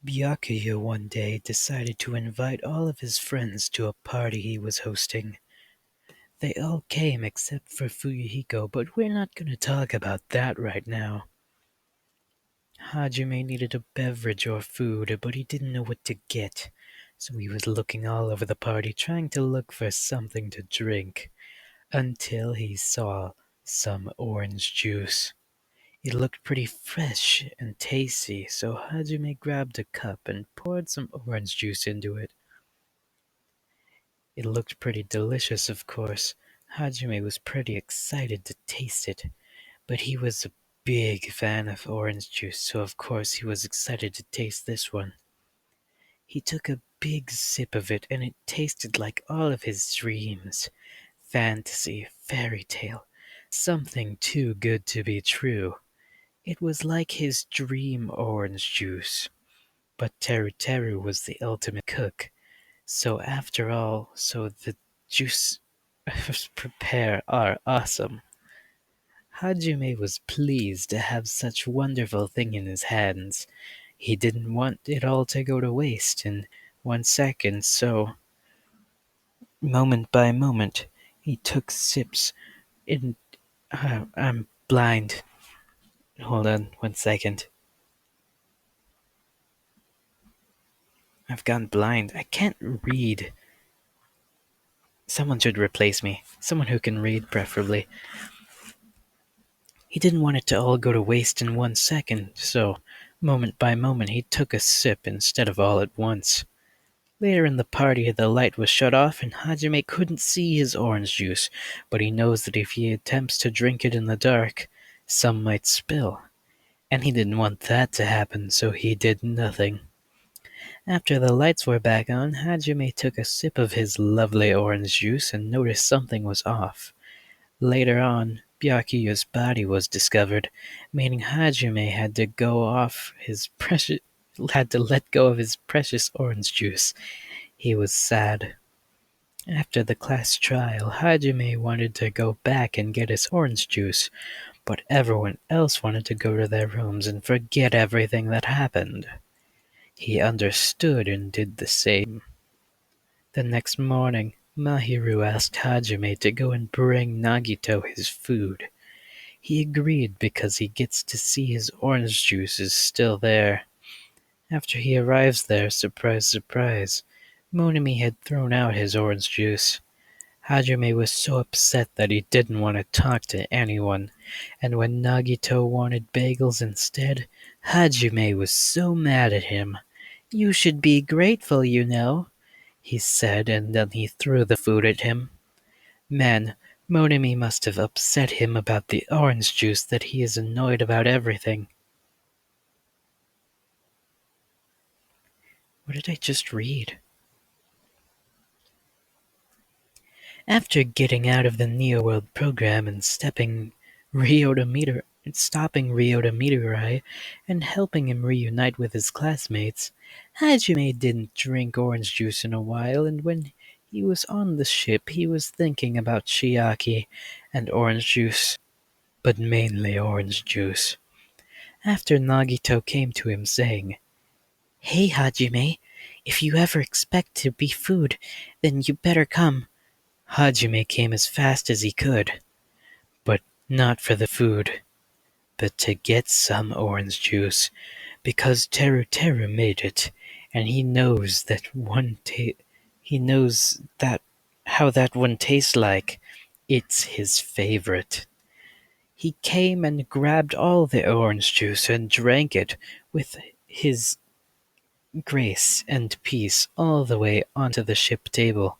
Byakuya one day decided to invite all of his friends to a party he was hosting. They all came except for Fuyuhiko, but we're not going to talk about that right now. Hajime needed a beverage or food, but he didn't know what to get, so he was looking all over the party trying to look for something to drink, until he saw some orange juice. It looked pretty fresh and tasty, so Hajime grabbed a cup and poured some orange juice into it. It looked pretty delicious, of course. Hajime was pretty excited to taste it, but he was a big fan of orange juice, so of course he was excited to taste this one. He took a big sip of it, and it tasted like all of his dreams. Fantasy, fairy tale, something too good to be true. It was like his dream orange juice. But Teru Teru was the ultimate cook, so the juice prepare are awesome. Hajime was pleased to have such wonderful thing in his hands. He didn't want it all to go to waste in 1 second, so moment by moment he took sips. In I'm blind. Hold on 1 second. I've gone blind. I can't read. Someone should replace me. Someone who can read, preferably. He didn't want it to all go to waste in 1 second, so moment by moment he took a sip instead of all at once. Later in the party, the light was shut off and Hajime couldn't see his orange juice, but he knows that if he attempts to drink it in the dark, some might spill. And he didn't want that to happen, so he did nothing. After the lights were back on, Hajime took a sip of his lovely orange juice and noticed something was off. Later on, Byakuya's body was discovered, meaning Hajime had to let go of his precious orange juice. He was sad. After the class trial, Hajime wanted to go back and get his orange juice, but everyone else wanted to go to their rooms and forget everything that happened. He understood and did the same. The next morning, Mahiru asked Hajime to go and bring Nagito his food. He agreed because he gets to see his orange juice is still there. After he arrives there, surprise, surprise, Monami had thrown out his orange juice. Hajime was so upset that he didn't want to talk to anyone, and when Nagito wanted bagels instead, Hajime was so mad at him. "You should be grateful, you know," he said, and then he threw the food at him. Man, Monami must have upset him about the orange juice that he is annoyed about everything. What did I just read? After getting out of the Neo World program and stopping Ryota Meteorite and helping him reunite with his classmates, Hajime didn't drink orange juice in a while, and when he was on the ship he was thinking about Chiaki and orange juice, but mainly orange juice. After Nagito came to him saying, "Hey Hajime, if you ever expect to be food, then you better come." Hajime came as fast as he could, but not for the food, but to get some orange juice, because Teru Teru made it, and he knows that how that one tastes like. It's his favorite. He came and grabbed all the orange juice and drank it with his grace and peace all the way onto the ship table.